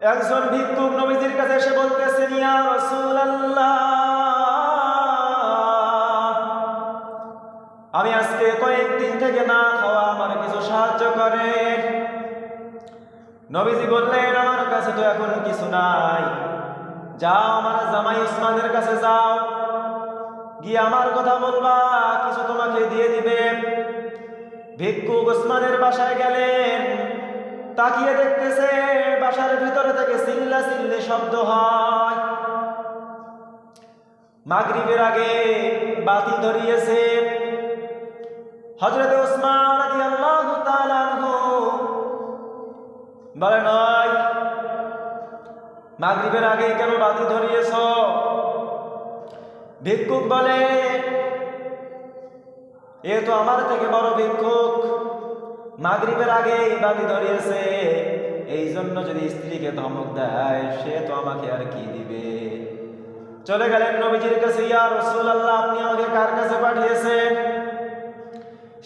একজন ভিক্ষুক নবীজির কাছে এসে বলতেছেন, ইয়া রাসূলুল্লাহ, আমি আজকে কয়েকদিন থেকে না খাওয়া, আমার কিছু সাহায্য করেন। নবীজি বললেন, আমার কাছে তো এখন কিছু নাই, যাও আমার জামাই উসমানের কাছে যাও, গিয়ে আমার কথা বলবা, কিছু তোমাকে দিয়ে দিবে। ভিক্ষুক উসমানের বাসায় গেলেন, তাকিয়ে দেখতেছে বাসার ভিতরে থেকে চিল্লা চিল্লি শব্দ হয়। মাগরিবের আগে বাতি ধরিয়েছে। হযরত উসমান রাদিয়াল্লাহু তাআলা আনহু বলেন, নয়, মাগরিবের আগে কেন বাতি ধরিয়েছ? ভিক্ষুক বলে, এ তো আমার থেকে বড় ভিক্ষুক, মাগরিবের আগে বাতি ধরিয়েছে, এই জন্য যদি স্ত্রীকে ধমক দেয় সে তো আমাকে আর কি দিবে। চলে গেলেন নবীজির কাছে, ইয়া রাসূলুল্লাহ, আপনি আমাকে কার কাছে পাঠিয়েছেন?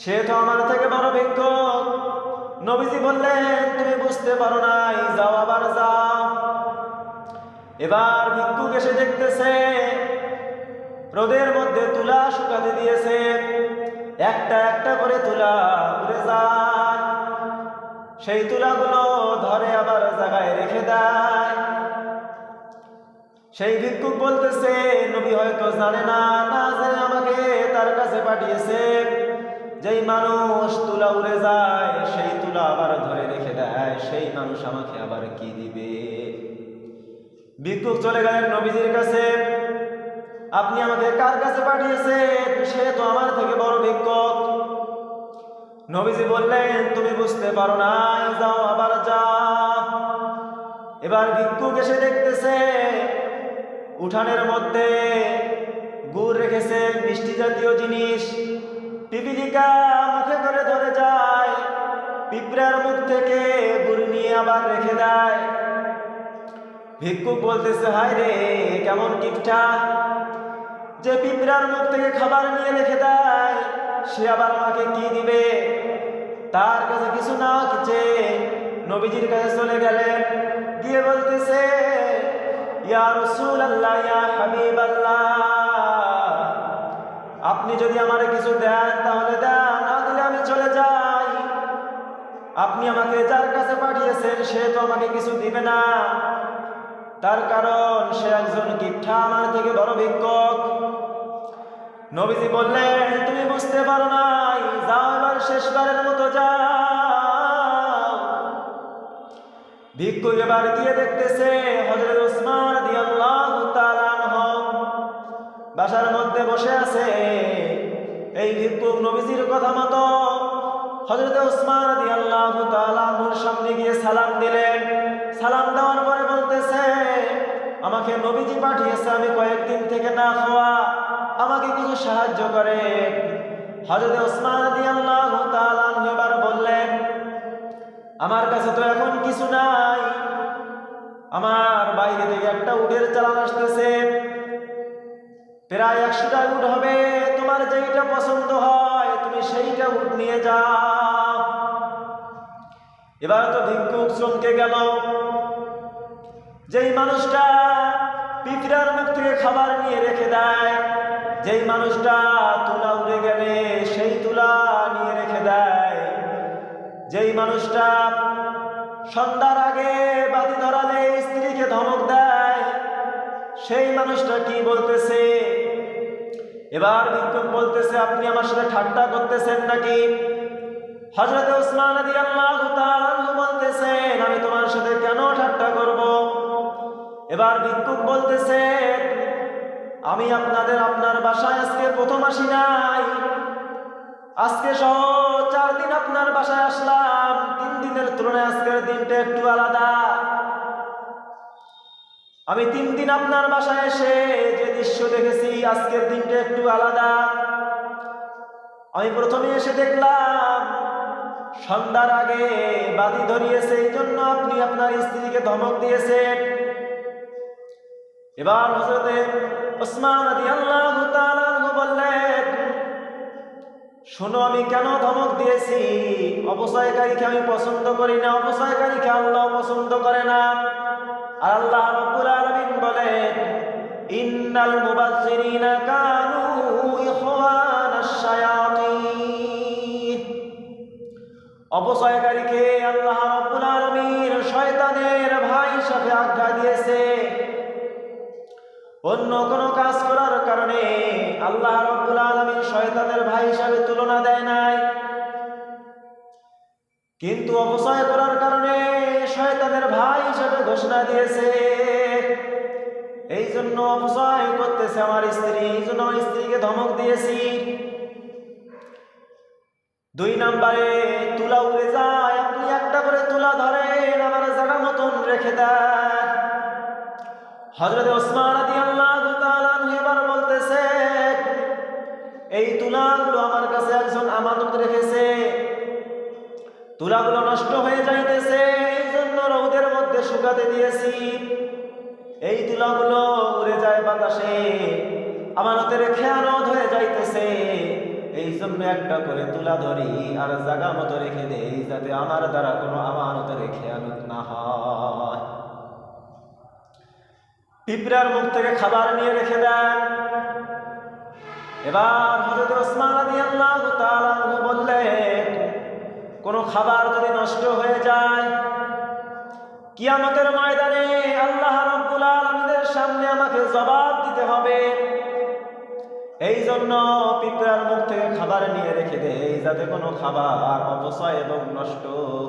সে তো আমার থেকে বড় ভিক্ষুক। নবীজি বললেন, তুমি বুঝতে পারো নাই, যাও আবার যাও। এবার ভিক্ষুক এসে দেখতেছে রোদের মধ্যে তুলা শুকাতে দিয়েছে, একটা একটা করে তুলা উড়ে যায়, সেই তুলাগুলো ধরে আবার জায়গায় রেখে দেয়। সেই ভিক্ষুক বলতেছে, নবী হয়তো জানে না, না জেনে আমাকে তার কাছে পাঠিয়েছে, যেই মানুষ তুলা উড়ে যায় সেই তুলা আবার ধরে রেখে দেয়, সেই মানুষ আমাকে আবার কি দিবে। ভিক্ষুক চলে গেলেন নবীজির কাছে, আপনি আমাকে কার কাছে পাঠিয়েছেন? সে তো আমার থেকে বড় ভিক্ষুক। নবীজি বললেন, তুমি বুঝতে পারো নাই, যাও আবার যাও। এবার ভিক্ষুক এসে দেখতেছে উঠানের মধ্যে গুড় রেখেছে, মিষ্টি জাতীয় জিনিস, পিপিলিকা মুখে করে ধরে যায়, পিঁপড়ার মুখ থেকে গুড় নিয়ে আবার রেখে দেয়। ভিক্ষুক বলতেছে, হায় রে, কেমন কিপটা, যে পিঁপড়ার মুখ থেকে খাবার নিয়ে রেখে দেয়, সে আবার আমাকে কি দিবে। তার কাছে কিছু না কিছু নবীজির কাছে চলে গেলেন, গিয়ে বলতেছে, ইয়া রাসূলুল্লাহ, ইয়া হাবিবাল্লাহ, আপনি যদি আমারে কিছু দেন তাহলে দেন, না দিলে আমি চলে যাই। আপনি আমাকে যার কাছে পাঠিয়েছেন সে তো আমাকে কিছু দিবে না, তার কারণ সে একজন কিপটা, আমার থেকে বড় ভিক্ষুক। নবীজি বললেন, তুমি বুঝতে পারো নাই, যাও এবার শেষবারের মতো যাও। ভিক্ষুক এবার গিয়ে দেখতেছে হযরত উসমান রাদিয়াল্লাহু তাআলা আনহু বাসার মধ্যে বসে আছে। এই ভিক্ষুক নবীজির কথা মতো হযরত উসমান রাদিয়াল্লাহু তাআলা আনহুর সামনে গিয়ে সালাম দিলেন। সালাম দেওয়ার পরে বলতেছে, আমাকে নবীজি পাঠিয়েছে, আমি কয়েকদিন থেকে না খাওয়া, আমাকে কিছু সাহায্য করে। হযরত উসমান রাদিয়াল্লাহু তাআলা আনহু এবার বললেন, আমার কাছে তো এখন কিছু নাই, আমার বাইরে থেকে একটা উটের চালান আসতেছে, প্রায় 100টা উট হবে, তোমার যেইটা পছন্দ হয় তুমি সেইটা উট নিয়ে যাও। এবার তো ভিক্ষুক চমকে গেল, যেই মানুষটা পিঁপড়ার মুখ থেকে খাবার নিয়ে রেখে দেয়, যেই মানুষটা তুলা উড়ে গেলে সেই তুলা নিয়ে রেখে দেয়, যেই মানুষটা সন্ধ্যার আগে বাতি ধরালে স্ত্রীকে ধমক দেয়, সেই মানুষটা কি বলতেছে? এবার ভিক্ষুক বলতেছে, আপনি আমার সাথে ঠাট্টা করতেছেন নাকি? হযরত উসমান রাদিয়াল্লাহু তাআলা আনহু বলতেছেন, আমি তোমার সাথে কেন ঠাট্টা করব? এবার ভিক্ষুক বলতেছে, আমি আপনার বাসায় আজকে প্রথম আসি নাই, আজকে সহ 4 দিন আপনার বাসায় আসলাম, 3 দিনের তুলনায় আজকের দিনটা একটু আলাদা। আমি 3 দিন আপনার বাসায় এসে যে দৃশ্য দেখেছি, আজকের দিনটা একটু আলাদা। আমি প্রথমে এসে দেখলাম সন্ধ্যার আগে বাতি ধরিয়েছে, এই জন্য আপনি আপনার স্ত্রীকে ধমক দিয়েছেন। এবার হযরত উসমান রাদিয়াল্লাহু তাআলা আনহু বললেন, শোনো, আমি কেন ধমক দিয়েছি? অপচয়কারীকে আমি পছন্দ করি না, অপচয়কারীকে আল্লাহ পছন্দ করে না। আর আল্লাহ রাব্বুল আলামিন বলেন, ইন্নাল মুবাজ্জিরিনা কানু ইখওয়ানাশ শায়াতিন। অপচয়কারীকে আল্লাহ রাব্বুল আলামিন শয়তানের ভাই হিসেবে আখ্যা দিয়েছে। অন্য কোনো কাজ করার কারণে আল্লাহ রাব্বুল আলামিন শয়তানের ভাই হিসেবে তুলনা দেয় নাই, কিন্তু অপচয় করার কারণে শয়তানের ভাই হিসেবে ঘোষণা দিয়েছে। এই জন্য অপচয় করতেছে আমার স্ত্রী, এই জন্য আমার স্ত্রীকে ধমক দিয়েছি। 2 নম্বরে, তুলা উড়ে যায়, আপনি একটা করে তুলা ধরেন, আমার জায়গা মতন রেখে দেন। হযরত ওসমান রাদিয়াল্লাহু তাআলা আনহু এবার বলতেছে, এই তুলাগুলো আমার কাছে একজন আমানত রেখেছে, তুলাগুলো নষ্ট হয়ে যাইতেছে, এই জন্য রৌদের মধ্যে শুকাতে দিয়েছি। এই তুলাগুলো উড়ে যায় বাতাসে, আমানতের খেয়ানত হয়ে যাইতেছে, এই জন্য একটা করে তুলা ধরি আর জায়গা মতো রেখে দেই, যাতে আমার দ্বারা কোনো আমানতের খেয়ানত না হয়। পিঁপড়ার মুখ থেকে খাবার নিয়ে রেখে দেন। এবার হযরত ওসমান রাদিয়াল্লাহু তাআলা আনহু বললেন, কোনো খাবার যদি নষ্ট হয়ে যায়, কিয়ামতের ময়দানে আল্লাহ রাব্বুল আলামিনের সামনে আমাকে জবাব দিতে হবে। এই জন্য পিঁপড়ার মুখ থেকে খাবার নিয়ে রেখে দেই, যাতে কোনো খাবার অপচয় এবং নষ্ট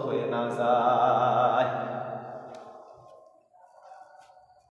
হয়ে না যায়।